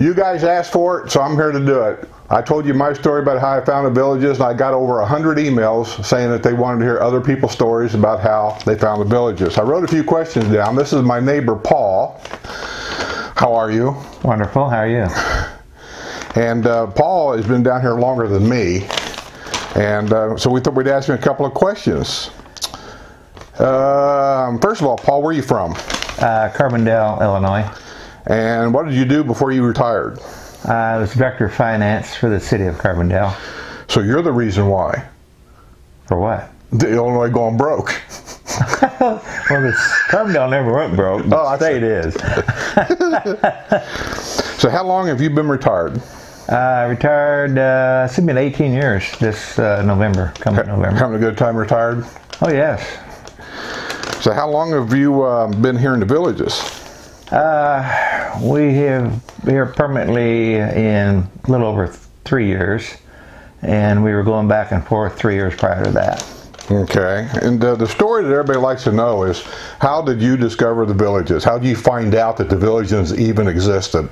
You guys asked for it, so I'm here to do it. I told you my story about how I found the villages, and I got over 100 emails saying that they wanted to hear other people's stories about how they found the villages. I wrote a few questions down. This is my neighbor, Paul. How are you? Wonderful. How are you? And Paul has been down here longer than me, and so we thought we'd ask him a couple of questions. First of all, Paul, where are you from? Carbondale, Illinois. And what did you do before you retired? I was Director of Finance for the city of Carbondale. So you're the reason why. For what? The Illinois going broke. Well, Carbondale never went broke, but the state is. So how long have you been retired? I retired, it's been 18 years this November, coming November. Having a good time retired? Oh, yes. So how long have you been here in the villages? We have here permanently in a little over 3 years, and we were going back and forth 3 years prior to that. Okay, and the story that everybody likes to know is, how did you discover the villages? How did you find out that the villages even existed?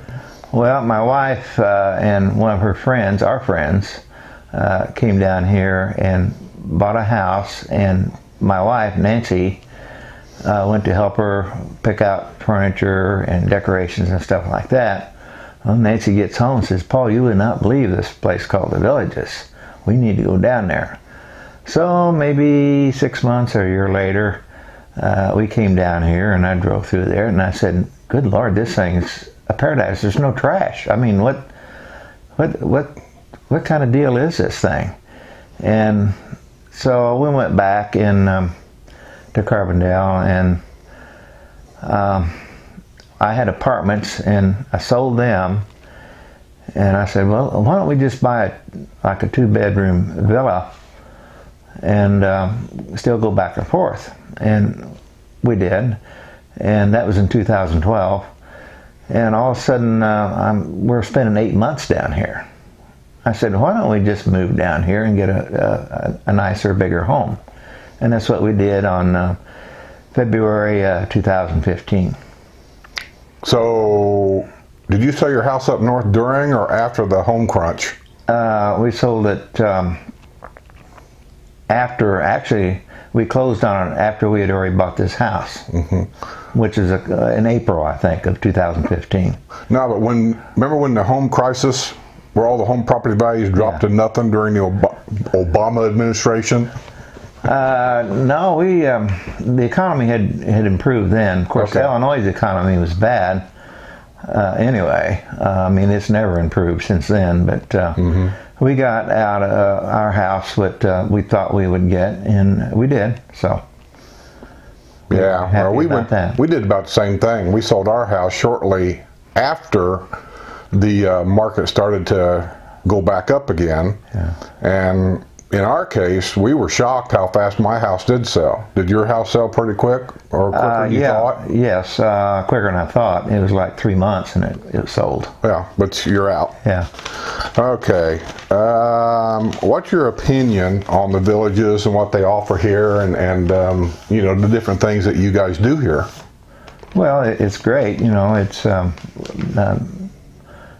Well, my wife and one of her friends, our friends, came down here and bought a house, and my wife, Nancy, went to help her pick out furniture and decorations and stuff like that. Well, Nancy gets home and says, "Paul, you would not believe this place called the Villages. We need to go down there." So maybe 6 months or a year later, we came down here, and I drove through there, and I said, "Good Lord, this thing's a paradise. There's no trash. I mean, what kind of deal is this thing?" And so we went back in to Carbondale, and I had apartments, and I sold them, and I said, "Well, why don't we just buy like a 2-bedroom villa and still go back and forth?" And we did, and that was in 2012. And all of a sudden, we're spending 8 months down here. I said, "Why don't we just move down here and get a nicer, bigger home?" And that's what we did on February 2015. So, did you sell your house up north during or after the home crunch? We sold it after, actually, we closed on it after we had already bought this house, which is in April, I think, of 2015. No, but remember when the home crisis, where all the home property values dropped to nothing during the Obama administration? No, the economy had improved then. Of course, Illinois' economy was bad anyway. I mean, it's never improved since then, but we got out of our house what we thought we would get, and we did. So yeah, well, we did about the same thing. We sold our house shortly after the market started to go back up again, and in our case, we were shocked how fast my house did sell. Did your house sell pretty quick, or quicker than you thought? Yes, quicker than I thought. It was like 3 months, and it sold. Yeah, but you're out. Yeah. Okay. What's your opinion on the villages and what they offer here, and you know, the different things that you guys do here? Well, it's great. You know, it's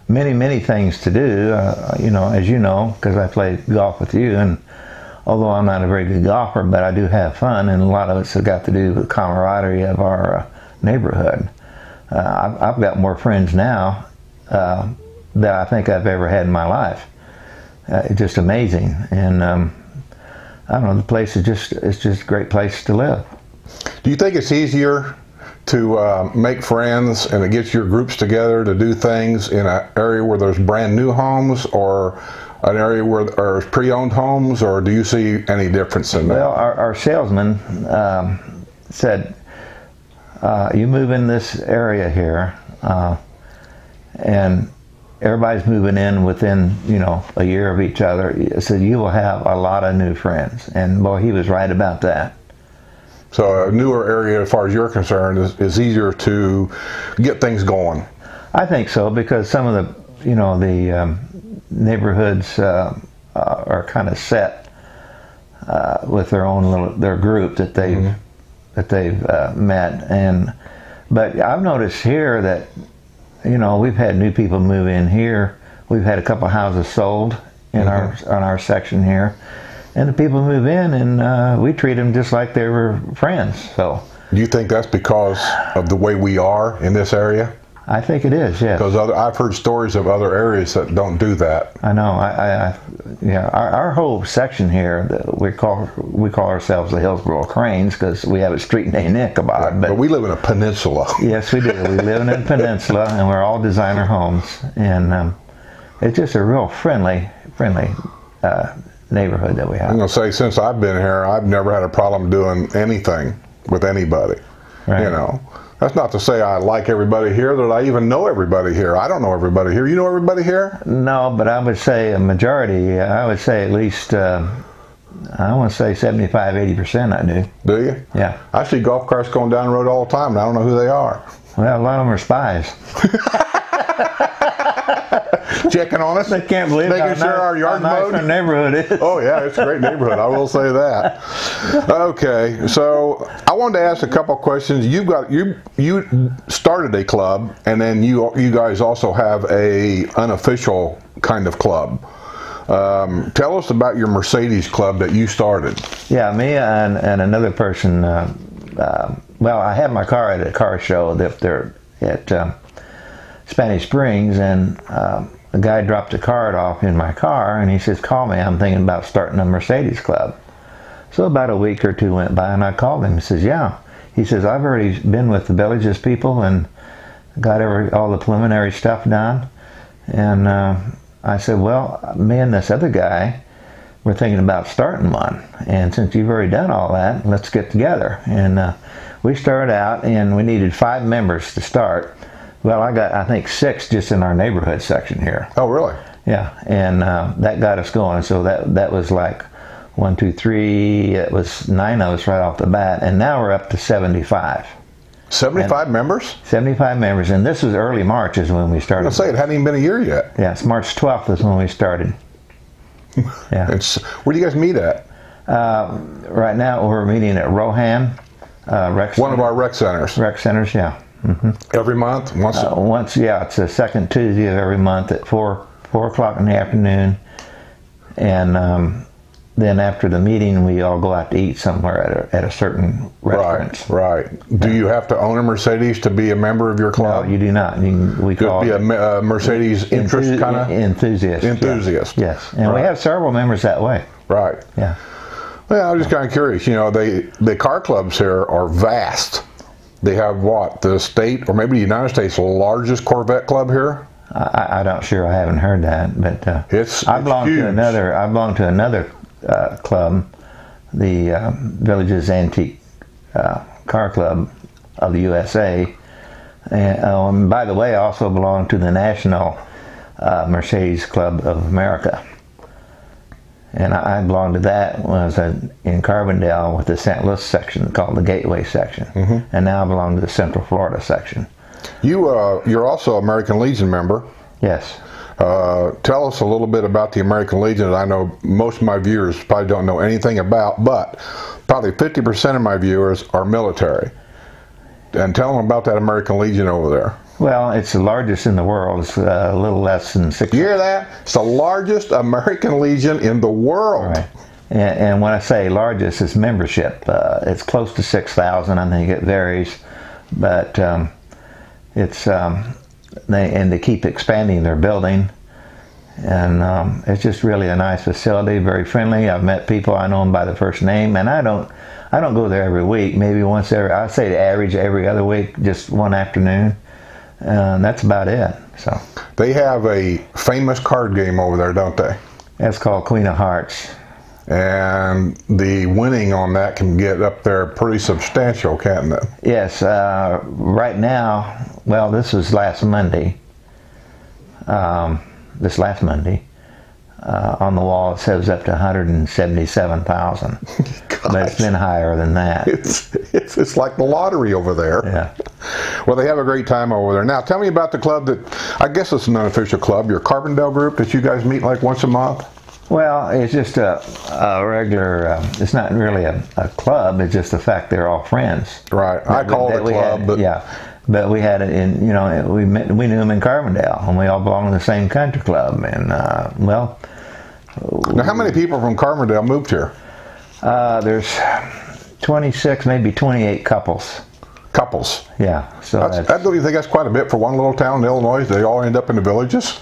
many things to do, you know, as you know, because I play golf with you, and although I'm not a very good golfer, but I do have fun, and a lot of it's got to do with the camaraderie of our neighborhood. I've got more friends now that I think I've ever had in my life. It's just amazing, and I don't know, the place is it's just a great place to live. Do you think it's easier to make friends and it gets your groups together to do things in an area where there's brand new homes, or an area where there's pre-owned homes, or do you see any difference in that? Well, our salesman said, you move in this area here, and everybody's moving in within, you know, a year of each other, so you will have a lot of new friends. And boy, he was right about that. So a newer area, as far as you're concerned, is easier to get things going. I think so, because some of the, you know, the neighborhoods are kind of set with their own their group that they've met. But I've noticed here that you know, we've had new people move in here. We've had a couple houses sold in on our section here, and the people move in, and we treat them just like they were friends. So, do you think that's because of the way we are in this area? I think it is, yes. Because I've heard stories of other areas that don't do that. I know. Yeah. Our whole section here, we call ourselves the Hillsboro Cranes because we have a street named Nick about it. But we live in a peninsula. Yes, we do. We live in a peninsula, and we're all designer homes, and it's just a real friendly neighborhood that we have. I'm going to say, since I've been here, I've never had a problem doing anything with anybody. Right. You know. That's not to say I like everybody here, that I even know everybody here. I don't know everybody here. You know everybody here? No, but I would say a majority. I would say at least, I want to say 75, 80% I do. Do you? Yeah. I see golf carts going down the road all the time, and I don't know who they are. Well, a lot of them are spies. Checking on us. They can't believe making sure our yard's mowed. Our neighborhood is. Oh yeah, it's a great neighborhood. I will say that. Okay, so I wanted to ask a couple of questions. You started a club, and then you guys also have a unofficial kind of club. Tell us about your Mercedes club that you started. Yeah, me and another person. Well, I had my car at a car show up there at Spanish Springs, and the guy dropped a card off in my car, and he says, "Call me. I'm thinking about starting a Mercedes club." So about a week or two went by, and I called him. He says, "Yeah." He says, "I've already been with the Villages people and got all the preliminary stuff done." And I said, "Well, me and this other guy, we're thinking about starting one. And since you've already done all that, let's get together." And we started out, and we needed 5 members to start. Well, I got, I think, 6 just in our neighborhood section here. Oh, really? Yeah, and that got us going. So that was like 1, 2, 3. It was 9 of us right off the bat, and now we're up to 75. 75 members? 75 members, and this was early March is when we started. I'll say it hadn't even been a year yet. Yeah, it's March 12th is when we started. Yeah. Where do you guys meet at? Right now we're meeting at Rohan Rec Center. One of our rec centers. Rec centers, yeah. Mm-hmm. Every month? Once, yeah. It's the second Tuesday of every month at 4 o'clock in the afternoon. And then after the meeting, we all go out to eat somewhere at a certain restaurant. Right. Do you have to own a Mercedes to be a member of your club? No, you do not. We call it be a Mercedes interest kind of enthusiast. Enthusiast. Yes, and we have several members that way. Right. Yeah. Well, I'm just kind of curious. You know, the car clubs here are vast. They have what, the state or maybe the United States' largest Corvette club here? I'm not sure. I haven't heard that, but I belong to another club, the Villages Antique Car Club of the USA. And by the way, I also belong to the National Mercedes Club of America. And I belonged to that when I was in Carbondale with the St. Louis section called the Gateway section. Mm-hmm. And now I belong to the Central Florida section. You're also an American Legion member. Yes. Tell us a little bit about the American Legion that I know most of my viewers probably don't know anything about, but probably 50% of my viewers are military. And tell them about that American Legion over there. Well, it's the largest in the world. It's a little less than 6. You hear that? It's the largest American Legion in the world. Right. And when I say largest, it's membership. It's close to 6,000. I think it varies, but it's they keep expanding their building, and it's just really a nice facility. Very friendly. I've met people. I know them by the first name, and I don't go there every week. Maybe once I say the average every other week, just one afternoon. That's about it. So they have a famous card game over there, don't they? That's called Queen of Hearts. And the winning on that can get up there pretty substantial, can't it? Yes. Right now, well, this was last Monday. This last Monday, on the wall it says up to 177,000. But it's been higher than that. It's like the lottery over there. Yeah. Well, they have a great time over there. Now, tell me about the club that, I guess it's an unofficial club, your Carbondale group that you guys meet like once a month? Well, it's just a regular, it's not really a club, it's just the fact they're all friends. Right. I call it a club. But yeah. But we had it in, you know, we knew them in Carbondale, and we all belonged to the same country club. And well, now how many people from Carbondale moved here? There's 26, maybe 28 couples. Couples. Yeah. So don't you think that's quite a bit for one little town in Illinois? They all end up in the villages.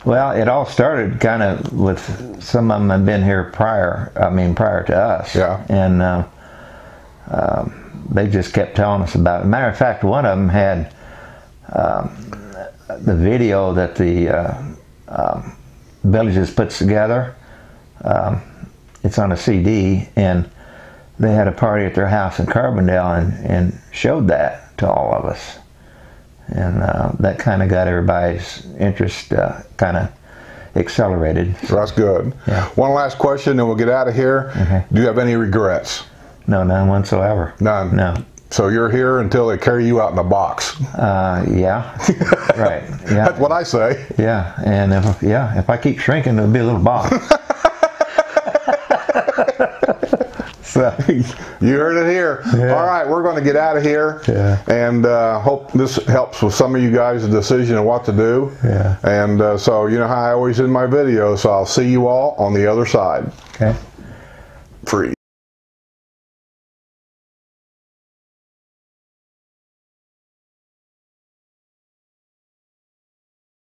Well, it all started kind of with some of them had been here prior. I mean, prior to us. Yeah. And they just kept telling us about it. Matter of fact, one of them had the video that the villages puts together. It's on a CD, and they had a party at their house in Carbondale and showed that to all of us. And that kind of got everybody's interest kind of accelerated. Well, that's good. Yeah. One last question, and we'll get out of here. Okay. Do you have any regrets? No, none whatsoever. None? No. So you're here until they carry you out in a box? Yeah. Right. Yeah. That's what I say. Yeah. And if I keep shrinking, it'll be a little box. So, you heard it here. Yeah. All right, we're going to get out of here. Yeah. And hope this helps with some of you guys' decision of what to do. Yeah. And so you know how I always end my videos, so I'll see you all on the other side. Okay.